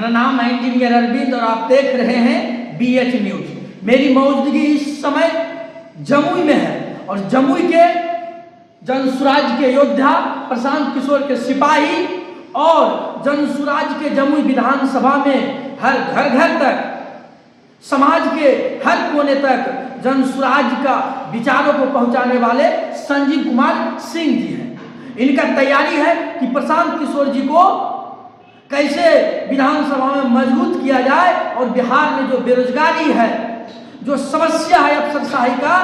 मेरा नाम है इंजीनियर अरविंद और आप देख रहे हैं BH न्यूज। मेरी मौजूदगी इस समय जमुई में है और जमुई के जनसुराज के योद्धा प्रशांत किशोर के सिपाही और जनसुराज के जमुई विधानसभा में हर घर घर तक, समाज के हर कोने तक जनसुराज का विचारों को पहुंचाने वाले संजीव कुमार सिंह जी हैं। इनका तैयारी है कि प्रशांत किशोर जी को कैसे विधानसभा में मजबूत किया जाए और बिहार में जो बेरोजगारी है, जो समस्या है अफसरशाही का,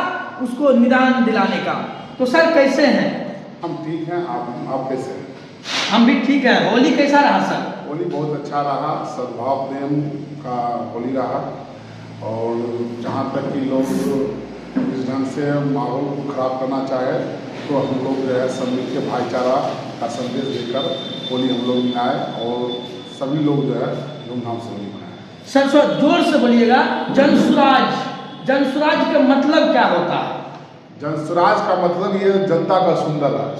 उसको निदान दिलाने का। तो सर कैसे हैं? हम ठीक हैं। आप कैसे हैं? हम भी ठीक है। होली कैसा रहा सर? होली बहुत अच्छा रहा, सद्भाव प्रेम का होली रहा और जहाँ तक कि लोग इस ढंग से माहौल को खराब करना चाहे तो हम लोग जो है सब मिल के भाईचारा का संदेश देकर होली हम लोग मनाए और सभी लोग जो है धूमधाम से होली मनाए। सर सर जोर से बोलिएगा। जनसुराज, जनसुराज का मतलब क्या होता है? जनसुराज का मतलब ये जनता का सुंदर राज।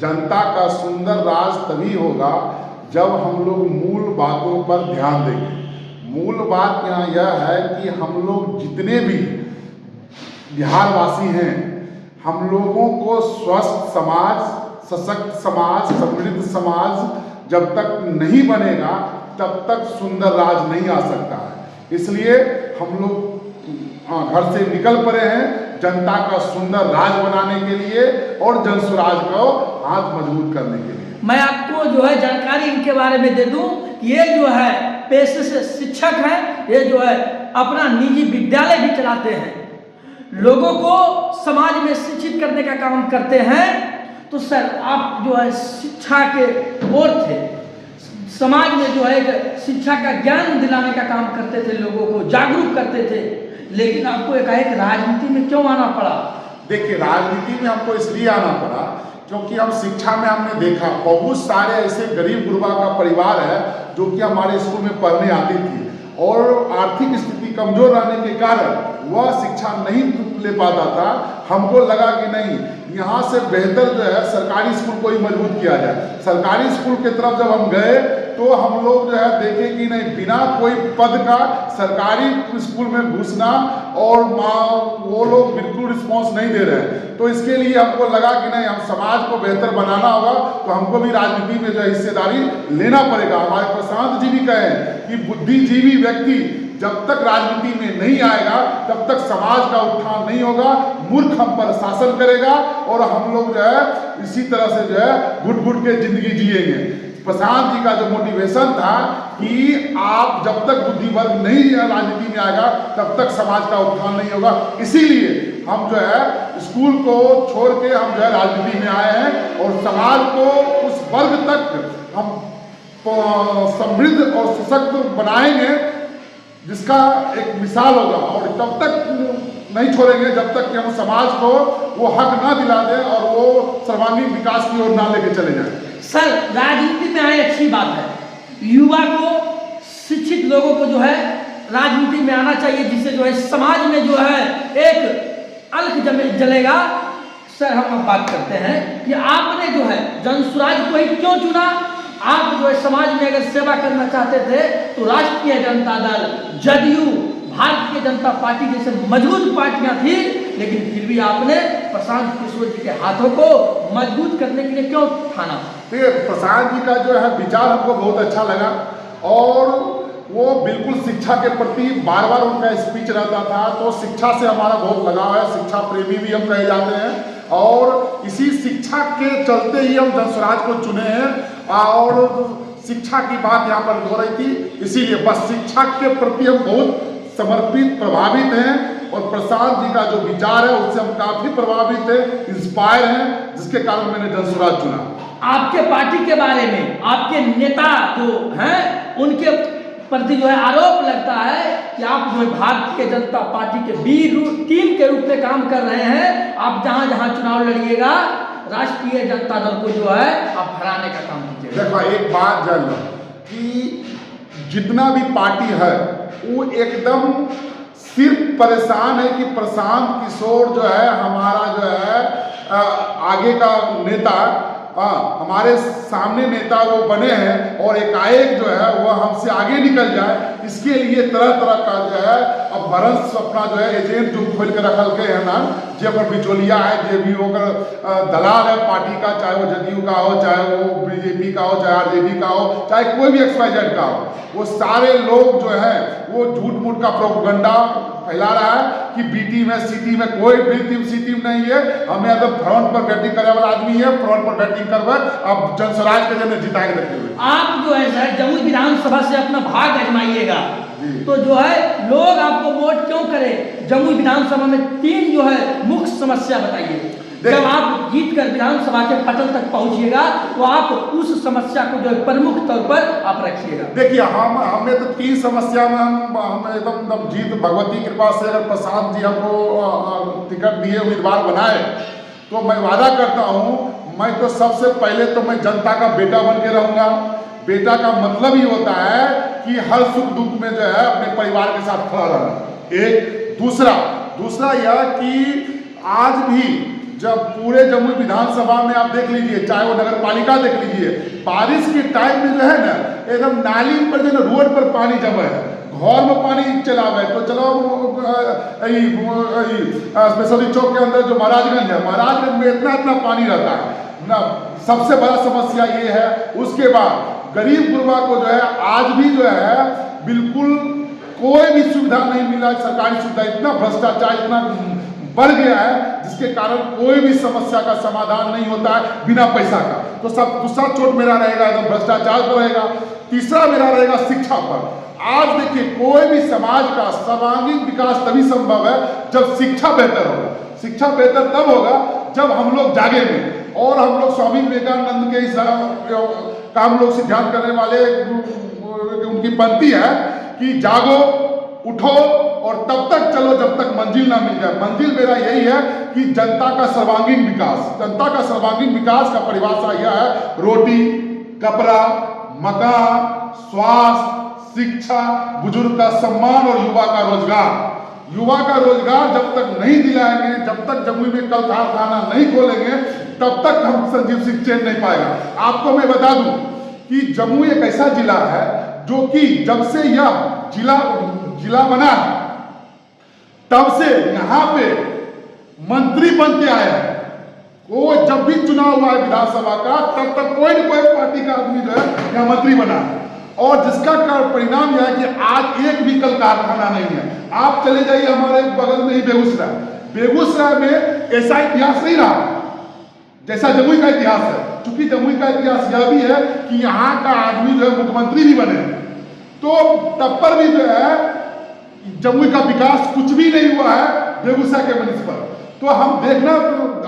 जनता का सुंदर राज तभी होगा जब हम लोग मूल बातों पर ध्यान देंगे। मूल बात यहाँ यह है कि हम लोग जितने भी बिहारवासी हैं, हम लोगों को स्वस्थ समाज, सशक्त समाज, समृद्ध समाज जब तक नहीं बनेगा तब तक सुंदर राज नहीं आ सकता है। इसलिए हम लोग घर से निकल पड़े हैं जनता का सुंदर राज बनाने के लिए और जनसुराज को हाथ मजबूत करने के लिए। मैं आपको जो है जानकारी इनके बारे में दे दूं। ये जो है पेशे से शिक्षक हैं, ये जो है अपना निजी विद्यालय भी चलाते हैं, लोगों को समाज में शिक्षित करने का काम करते हैं। तो सर आप जो है शिक्षा के ओर थे, समाज में जो है शिक्षा का ज्ञान दिलाने का काम करते थे, लोगों को जागरूक करते थे, लेकिन आपको एकाएक राजनीति में क्यों आना पड़ा? देखिए, राजनीति में हमको इसलिए आना पड़ा क्योंकि हम शिक्षा में हमने देखा बहुत सारे ऐसे गरीब गुरबा का परिवार है जो कि हमारे स्कूल में पढ़ने आती थी और आर्थिक स्थिति कमजोर रहने के कारण वह शिक्षा नहीं ले पाता था। हमको लगा कि नहीं, यहाँ से बेहतर जो है सरकारी स्कूल को ही मजबूत किया जाए। सरकारी स्कूल की तरफ जब हम गए तो हम लोग जो है देखे कि नहीं, बिना कोई पद का सरकारी स्कूल में घुसना और वो लोग बिल्कुल रिस्पॉन्स नहीं दे रहे हैं। तो इसके लिए हमको लगा कि नहीं, हम समाज को बेहतर बनाना होगा तो हमको भी राजनीति में जो है हिस्सेदारी लेना पड़ेगा। हमारे प्रशांत जी भी कहे कि बुद्धिजीवी व्यक्ति जब तक राजनीति में नहीं आएगा तब तक समाज का उत्थान नहीं होगा, मूर्ख हम पर शासन करेगा और हम लोग जो है इसी तरह से जो है घुट घुट के जिंदगी जिएंगे। प्रशांत जी का जो मोटिवेशन था कि आप जब तक बुद्धि वर्ग नहीं राजनीति में आएगा तब तक समाज का उत्थान नहीं होगा, इसीलिए हम जो है स्कूल को छोड़ के हम जो है राजनीति में आए हैं और समाज को उस वर्ग तक हम समृद्ध और सशक्त बनाएंगे जिसका एक मिसाल होगा और तब तक नहीं छोड़ेंगे जब तक कि हम समाज को वो हक ना दिला दें और वो सर्वांगीण विकास की ओर ना लेके चले जाएं। सर राजनीति में आए अच्छी बात है, युवा को, शिक्षित लोगों को जो है राजनीति में आना चाहिए, जिससे जो है समाज में जो है एक अलख जलेगा। सर हम अब बात करते हैं कि आपने जो है जनसुराज को ही क्यों चुना? आप जो है समाज में अगर सेवा करना चाहते थे तो राष्ट्रीय जनता दल, जदयू, भारतीय जनता पार्टी जैसे मजबूत पार्टियां थी, लेकिन फिर भी आपने प्रशांत किशोर जी के हाथों को मजबूत करने के लिए क्यों ठाना? देखिए, प्रशांत जी का जो है विचार हमको बहुत अच्छा लगा और वो बिल्कुल शिक्षा के प्रति बार बार उनका स्पीच रहता था, तो शिक्षा से हमारा बहुत लगाव है, शिक्षा प्रेमी भी हम कहे जाते हैं और इसी शिक्षा के चलते ही हम जनसुराज को चुने हैं और शिक्षा की बात यहाँ पर हो रही थी, इसीलिए बस शिक्षा के प्रति हम बहुत समर्पित, प्रभावित हैं और प्रशांत जी का जो विचार है उससे हम काफी प्रभावित हैं, इंस्पायर हैं, जिसके कारण मैंने जनसुराज चुना। आपके पार्टी के बारे में आपके नेता जो हैं उनके प्रति जो है आरोप लगता है कि आप जो है भारतीय जनता पार्टी के बी टीम के रूप में काम कर रहे हैं। आप जहां जहां चुनाव लड़िएगा राष्ट्रीय जनता दल को जो है आप हराने का काम कीजिएगा। देखो, एक बात जान लो कि जितना भी पार्टी है वो एकदम सिर्फ परेशान है कि प्रशांत किशोर जो है हमारा जो है आगे का नेता हमारे सामने नेता वो बने हैं और एकाएक जो है वह हमसे आगे निकल जाए, इसके लिए तरह तरह का जो है अब भरस अपना जो है एजेंट जो खोल के रखल के है ना, जे पर बिचौलिया है, जे भी होकर दलाल है पार्टी का, चाहे वो जदयू का हो, चाहे वो बीजेपी का हो, चाहे आरजेडी का हो, चाहे कोई भी XYZ का हो, वो सारे लोग जो है वो झूठ मूठ का प्रोपगंडा फैला रहा है कि बीटी में सीटी में कोई भी टीम सीटी में नहीं है, हमें एकदम फ्रंट पर बैटिंग करे वाला आदमी है, फ्रंट पर बैटिंग करवा अब जनस्वराज के जन जिता के रखे हुए। आप जो है सर जमुई विधानसभा से अपना भाग आजमाइएगा तो जो है लोग आपको वोट क्यों करें। जमुई विधानसभा में 3 जो है मुख्य समस्या बताइए। जब आप जीत कर विधानसभा के पटल तक पहुंचिएगा तो आप उस समस्या को जो है प्रमुख तौर पर आप रखिएगा। देखिए हमें तो 3 समस्या में हम एकदम जीत भगवती कृपा से, अगर प्रसाद जी हमको टिकट दिए उम्मीदवार बनाए तो मैं वादा करता हूं, मैं तो सबसे पहले तो मैं जनता का बेटा बन के रहूंगा। बेटा का मतलब ही होता है कि हर सुख दुख में जो है अपने परिवार के साथ खड़ा रहना। एक दूसरा यह कि आज भी जब पूरे जमुई विधानसभा में आप देख लीजिए, चाहे वो नगर पालिका देख लीजिए, बारिश के टाइम में जो है ना एकदम नाली पर जो रोड पर पानी जमा है, घर में पानी चला हुआ है। तो चलो स्पेशली चौक के अंदर जो महाराजगंज है, महाराजगंज में इतना पानी रहता है ना, सबसे बड़ा समस्या ये है। उसके बाद गरीब गुरबा को जो है आज भी जो है बिल्कुल कोई भी सुविधा नहीं मिला, सरकारी सुविधा, इतना भ्रष्टाचार इतना बढ़ गया है जिसके कारण कोई भी समस्या का समाधान नहीं होता है बिना पैसा का। तो सब दूसरा चोट मेरा रहेगा एकदम भ्रष्टाचार पर रहेगा। तीसरा मेरा रहेगा शिक्षा पर। आज देखिए कोई भी समाज का सर्वांगीण विकास तभी संभव है जब शिक्षा बेहतर होगा। शिक्षा बेहतर तब होगा जब हम लोग जागेंगे। और हम लोग स्वामी विवेकानंद के इस का हम लोग सिद्धांत करने वाले उनकी पंक्ति है कि जागो उठो और तब तक चलो जब तक मंजिल ना मिल जाए। मंजिल मेरा यही है कि जनता का सर्वांगीण विकास। जनता का सर्वांगीण विकास का परिभाषा यह है रोटी, कपड़ा, मकान, स्वास्थ्य, शिक्षा, बुजुर्ग का सम्मान और युवा का रोजगार। युवा का रोजगार जब तक नहीं दिलाएंगे, जब तक जमुई में कल कारखाना नहीं खोलेंगे, तब तक हम संजीव सिंह चैन नहीं पाएगा। आपको मैं बता दूं कि जमुई एक ऐसा जिला है जो कि जब से यह जिला बना है तब से यहाँ पे मंत्री बन के आया है। वो जब भी चुनाव हुआ है विधानसभा का तब तक कोई न कोई पार्टी का आदमी जो है यहाँ मंत्री बना है। और जिसका परिणाम यह है कि आज एक भी कल कारखाना नहीं है। आप चले जाइए हमारे बगल में ही बेगूसराय में ऐसा इतिहास नहीं रहा जैसा जमुई का इतिहास है। क्योंकि जमुई का इतिहास यह भी है कि यहाँ का आदमी जो है मुख्यमंत्री भी बने, तो तब पर भी जो है जमुई का विकास कुछ भी नहीं हुआ है बेगूसराय के बनिस पर। तो हम देखना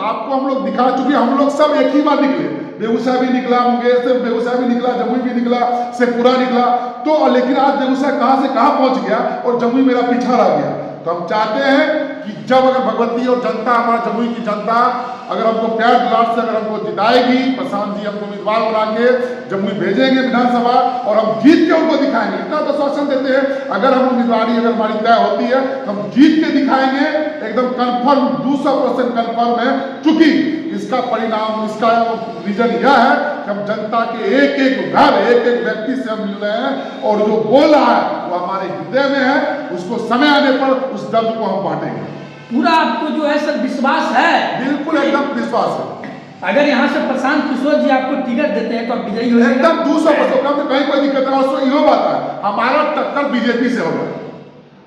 आपको हम लोग दिखा चुके, हम लोग सब एक ही बार निकले। बेगूसराय भी निकला, मुंगेर से बेगूसराय भी निकला, जमुई भी निकला, शेखपुरा निकला। तो लेकिन आज बेगूसराय कहाँ से कहाँ पहुँच गया और जमुई मेरा पीछा रह गया। तो हम चाहते हैं कि जब अगर भगवती और जनता, हमारा जमुई की जनता अगर हमको प्यार दुलार से अगर हमको जिताएगी, प्रशांत जी हमको उम्मीदवार बना के जमुई भेजेंगे विधानसभा और हम जीत के उनको दिखाएंगे। इतना तो शासन देते हैं अगर हम उम्मीदवारी अगर हमारी तय होती है तो हम जीत के दिखाएंगे एकदम कन्फर्म 200% कन्फर्म है। चूंकि इसका परिणाम, इसका रीजन यह है कि हम जनता के एक एक घर, एक एक व्यक्ति से हम मिल रहे हैं और जो बोल रहा है वो हमारे हृदय में है। उसको समय आने पर उस दर्द को हम बांटेंगे। पूरा आपको जो है सर विश्वास है? बिल्कुल एकदम विश्वास है। अगर यहाँ से प्रशांत किशोर जी आपको टिकट देते हैं तो आप विजयी हो एकदम 200%। कहीं कोई दिक्कत है। और यो बात है हमारा टक्कर बीजेपी से होगा,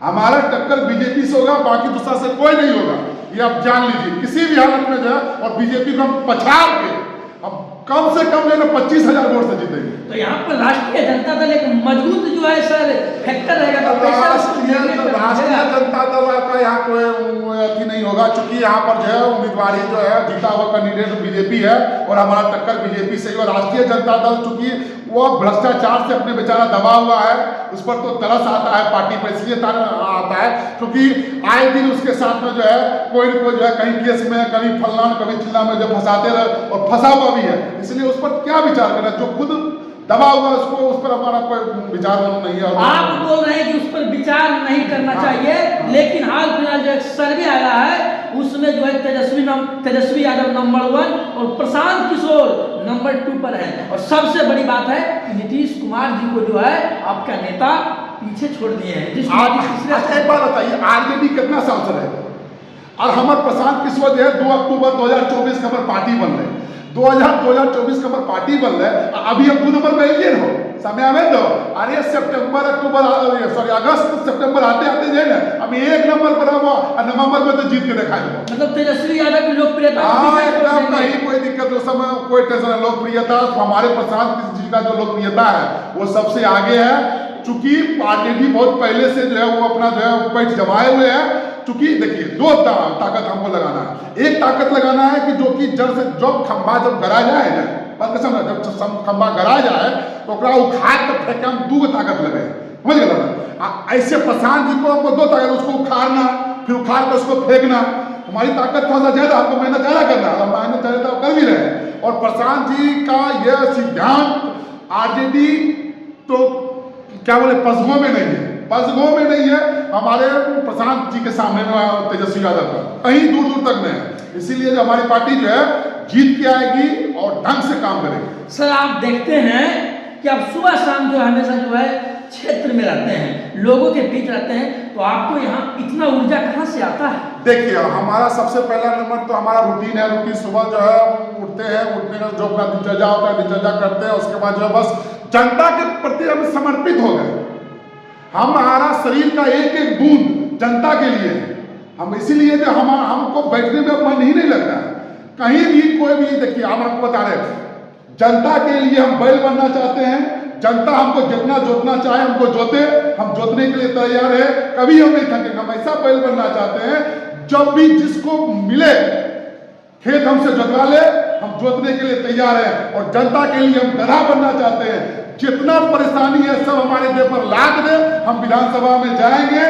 हमारा टक्कर बीजेपी से होगा, बाकी दूसरा से कोई नहीं होगा। ये आप जान लीजिए किसी भी हालत में जो है। और बीजेपी को हम पछाड़ के हम कम से कम जो है 25,000 वोट से जीतेंगे। तो यहाँ पर राष्ट्रीय जनता दल एक मजबूत जो है सर फैक्टर रहेगा। राष्ट्रीय जनता दल का यहाँ कोई अति नहीं होगा। चूंकि यहाँ पर जो है उम्मीदवारी जो है जीता हुआ कैंडिडेट बीजेपी है और हमारा टक्कर बीजेपी से ही। और राष्ट्रीय जनता दल चूंकि वो भ्रष्टाचार से अपने बेचारा दबा हुआ है, उस पर तो तरस आता है पार्टी पर, इसलिए आता है क्योंकि आए दिन उसके साथ में जो है कोई न कोई जो है कहीं केस में, कभी फलना कभी चिल्ला में जो फंसाते रहे और फंसा हुआ भी है। इसलिए उस पर क्या विचार करना, जो खुद दबा हुआ उसको, उस पर हमारा कोई विचार नहीं है। आप बोल रहे हैं कि उस पर विचार नहीं करना चाहिए, लेकिन हाल फिलहाल जो एक सर्वे आया है उसमें जो है तेजस्वी यादव नंबर 1 और प्रशांत किशोर नंबर 2 पर है। और सबसे बड़ी बात है कि नीतीश कुमार जी को जो है आपका नेता पीछे छोड़ दिए हैं। नीतीश कुमार जी तीसरे। एक बात बताइए, आरजेडी कितना साल से रहेगा? और हमारे प्रशांत किशोर जो है 2 अक्टूबर 2024 का हमारे पार्टी बन रहे 2024 का हमारे पार्टी बन रहे, अभी हम 2 नंबर में एलियन हो समय में दो। अरे सितंबर अक्टूबर सॉरी अगस्त सितंबर आते आते जो है ना, हम 1 नंबर पर हम नवंबर में तो जीत के दिखा दो। मतलब तेजस्वी यादव की लोकप्रियता एकदम नहीं कोई दिक्कत, उस समय कोई टेंशन। लोकप्रियता हमारे प्रशांत जी का जो लोकप्रियता है वो सबसे आगे है, चूंकि आरजेडी बहुत पहले से जो है वो अपना जो है पैठ जमाए हुए हैं। चूंकि देखिए 2 ताकत हमको लगाना है। एक ताकत लगाना है कि जो कि जड़ से जब खंभा जब गड़ा जाए ना, बात का समझ, जब खंभा गड़ा जाए तो उखाड़ कर फेंके, हम 2 ताकत लगे, समझ गए ना। ऐसे प्रशांत जी को हमको 2 ताकत, उसको उखाड़ना फिर उखाड़ कर उसको फेंकना। हमारी ताकत थोड़ा सा ज्यादा, हमको मेहनत ज्यादा करना, हम मेहनत ज्यादा कर भी रहे हैं। और प्रशांत जी का यह सिद्धांत आरजेडी तो क्या बोले पसगों में नहीं है, पसगों में नहीं है हमारे प्रशांत जी के सामने में तेजस्वी यादव का कहीं दूर दूर तक नहीं है। इसीलिए जो हमारी पार्टी जो है जीत के आएगी और ढंग से काम करेगी। सर आप देखते हैं कि आप सुबह शाम जो हमेशा जो है क्षेत्र में रहते हैं, लोगों के बीच रहते हैं, तो आपको यहाँ इतना ऊर्जा कहाँ से आता है? देखिए हमारा सबसे पहला नंबर तो हमारा रूटीन है। रूटीन सुबह जो है उठते हैं, उठने का जो अपना दिनचर्या होता है दिनचर्या करते हैं। उसके बाद जो है बस जनता के प्रति हम समर्पित हो गए। हमारा शरीर का एक एक बूंद जनता के लिए है। हम इसीलिए जो हमको बैठने में मन ही नहीं लगता है कहीं भी कोई भी। देखिए हम आपको बता रहे हैं, जनता के लिए हम बैल बनना चाहते हैं। जनता हमको जितना जोतना चाहे हमको जोते, हम जोतने के लिए तैयार है, कभी हम नहीं थकेंगे। हम ऐसा बैल बनना चाहते हैं जब भी जिसको मिले खेत हमसे जोतवा ले, हम जोतने के लिए तैयार है। और जनता के लिए हम गधा बनना चाहते हैं। जितना परेशानी है सब हमारे देह पर लाद दे, हम विधानसभा में जाएंगे,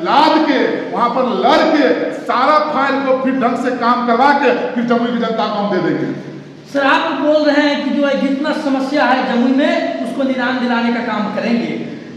लाद के वहां पर लड़ के सारा फाइल को फिर ढंग से काम करवा के फिर जमुई की जनता को हम दे देंगे। सर आप बोल रहे हैं कि जो है जितना समस्या है जमुई में उसको निदान दिलाने का काम करेंगे।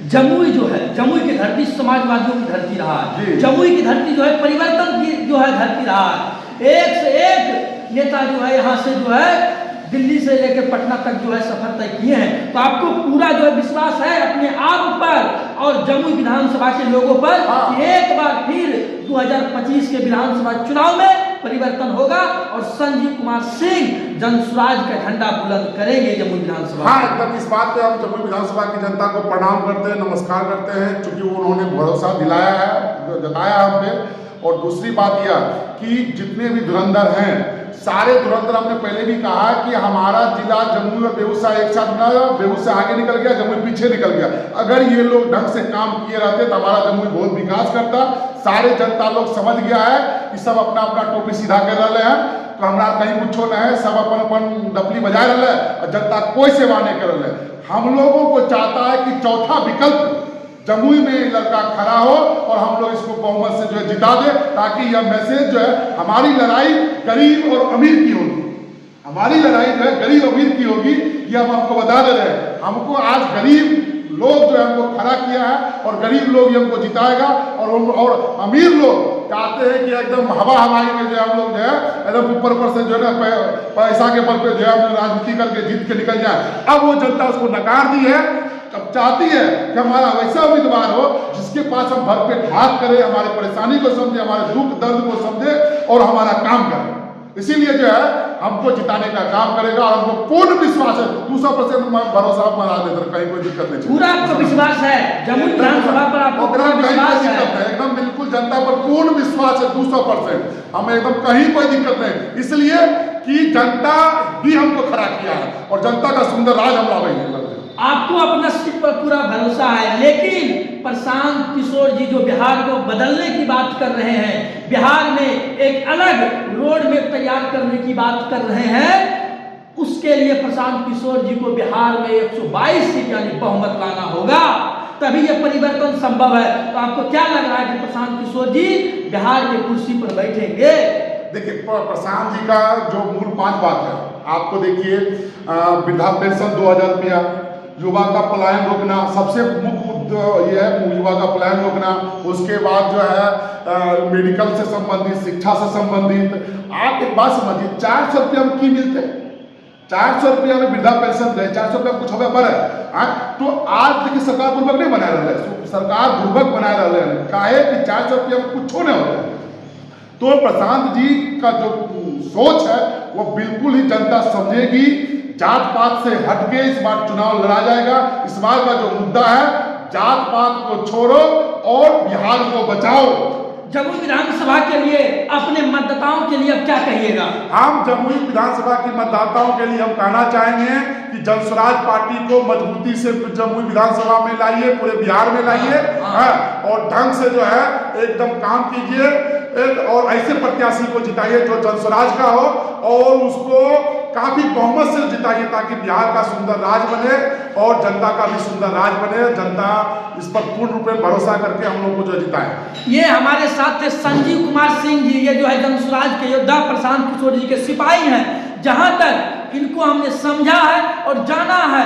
जमुई जो है, जमुई की धरती समाजवादियों की धरती रहा है, जमुई की धरती जो है परिवर्तन की जो है धरती रहा है। एक से एक नेता जो है यहाँ से जो है दिल्ली से लेकर पटना तक जो है सफर तय किए हैं। तो आपको पूरा जो है विश्वास है अपने आप पर और जमुई विधानसभा के लोगों पर कि एक बार फिर 2025 के विधानसभा चुनाव में परिवर्तन होगा और संजीव कुमार सिंह जनसुराज का झंडा बुलंद करेंगे जमुई विधानसभा। हाँ एकदम इस बात पे हम जमुई विधानसभा की जनता को प्रणाम करते हैं, नमस्कार करते हैं, क्योंकि उन्होंने भरोसा दिलाया है, जताया हम पे। और दूसरी बात यह कि जितने भी धुरंधर हैं सारे धुरंधर, हमने पहले भी कहा कि हमारा जिला जमुई और बेगूसराय एक साथ बना, बेगूसराय आगे निकल गया, जमुई पीछे निकल गया। अगर ये लोग ढंग से काम किए रहते तो हमारा जमुई बहुत विकास करता। सारे जनता लोग समझ गया है कि सब अपना अपना टोपी सीधा कर रहे हैं, तो हमारा कहीं कुछ नहीं है, सब अपन अपन डपली बजाए रहे हैं और जनता कोई सेवा नहीं कर रहे। हम लोगों को चाहता है कि चौथा विकल्प जमुई में लड़का खड़ा हो और हम लोग इसको बहुमत से जो है जिता दे, ताकि यह मैसेज जो है हमारी लड़ाई गरीब और अमीर की होगी। हमारी लड़ाई जो है गरीब अमीर की होगी, ये हम आपको बता दे रहे हैं। हमको आज गरीब लोग जो है हमको खड़ा किया है और गरीब लोग ये हमको जिताएगा। और अमीर लोग चाहते हैं कि एकदम हवा हवाई में जो है हम लोग जो है एकदम ऊपर से जो है ना पैसा के बल पे जो है राजनीति करके जीत के निकल जाए। अब वो जनता उसको नकार दी है। अब चाहती है कि हमारा वैसा उम्मीदवार हो जिसके पास हम भरपेट हाथ करें, हमारी परेशानी को समझे, हमारे दुख दर्द को समझे और हमारा काम करें। इसीलिए जो है हमको जिताने का काम करेगा और हमको पूर्ण विश्वास है, 200% भरोसा हमारा कहीं कोई दिक्कत नहीं। पूरा आपको विश्वास है जमुई विधानसभा पर, आपको पूरा विश्वास है? एकदम बिल्कुल जनता पर पूर्ण विश्वास है 200%। हमें एकदम कहीं कोई दिक्कत नहीं, इसलिए कि जनता भी हमको खड़ा किया है और जनता का सुंदर राज हम लाएंगे। आपको अपना सीट पर पूरा भरोसा है, लेकिन प्रशांत किशोर जी जो बिहार को बदलने की बात कर रहे हैं, बिहार में एक अलग रोड मैप तैयार करने की बात कर रहे हैं, उसके लिए प्रशांत किशोर जी को बिहार में 122 सीट यानी बहुमत लाना होगा, तभी यह परिवर्तन संभव है। तो आपको क्या लग रहा है कि प्रशांत किशोर जी बिहार के कुर्सी पर बैठेंगे? देखिए प्रशांत जी का जो मूल 5 बात है, आपको देखिए वृद्धा पेंशन 2000 रुपया, युवा का पलायन रोकना, सबसे मुख्य ये है युवा का पलायन रोकना। उसके बाद जो है मेडिकल से संबंधित, शिक्षा से संबंधित। आप एक बात समझिए, 400 रुपये हम की मिलते 400 रुपया में वृद्धा पेंशन दे, 400 रुपया कुछ हमें बढ़े। तो आज देखिए सरकार पूर्वक नहीं बना रहे, सरकार पूर्वक बना रहे हैं काहे कि 400 रुपया में कुछ नहीं होता है। तो प्रशांत जी का जो सोच है वो बिल्कुल ही जनता समझेगी। जात पात से हटके इस बार चुनाव लड़ा जाएगा। इस बार का जो मुद्दा है जात पात को छोड़ो और बिहार को बचाओ। जमुई विधानसभा के लिए अपने मतदाताओं के लिए अब क्या कहिएगा? हम जमुई विधानसभा के मतदाताओं के लिए हम कहना चाहेंगे कि जनस्वराज पार्टी को मजबूती से जमुई विधानसभा में लाइए, पूरे बिहार में लाइए और ढंग से जो है एकदम काम कीजिए और ऐसे प्रत्याशी को जिताइए जो जनस्वराज का हो और उसको काफी बहुमत से जिताइए ताकि बिहार का सुंदर राज बने और जनता का भी सुंदर राज बने। जनता इस पर पूर्ण रूप में भरोसा करके हम लोग को जो जिताए। ये हमारे साथ थे संजीव कुमार सिंह जी, ये जो है जनस्वराज के योद्धा प्रशांत किशोर जी के सिपाही हैं। जहां तक इनको हमने समझा है और जाना है,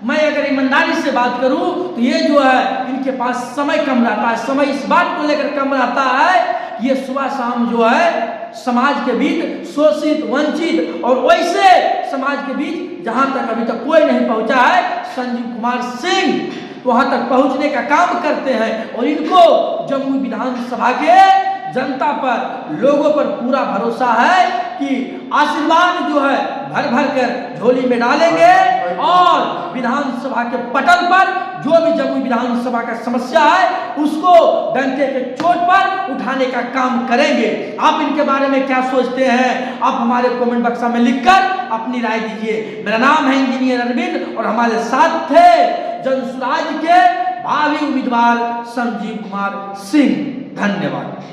मैं अगर ईमानदारी से बात करूं तो ये जो है इनके पास समय कम रहता है। समय इस बात को लेकर कम रहता है, ये सुबह शाम जो है समाज के बीच शोषित वंचित और वैसे समाज के बीच जहां तक अभी तक कोई नहीं पहुंचा है, संजीव कुमार सिंह वहां तक पहुंचने का काम करते हैं और इनको जमुई विधानसभा के जनता पर, लोगों पर पूरा भरोसा है कि आशीर्वाद जो है भर भर कर झोली में डालेंगे और विधानसभा के पटल पर जो भी जमुई विधानसभा का समस्या है उसको डंके के चोट पर उठाने का काम करेंगे। आप इनके बारे में क्या सोचते हैं? आप हमारे कमेंट बक्स में लिखकर अपनी राय दीजिए। मेरा नाम है इंजीनियर अरविंद और हमारे साथ थे जनस्वराज के भावी उम्मीदवार संजीव कुमार सिंह। धन्यवाद।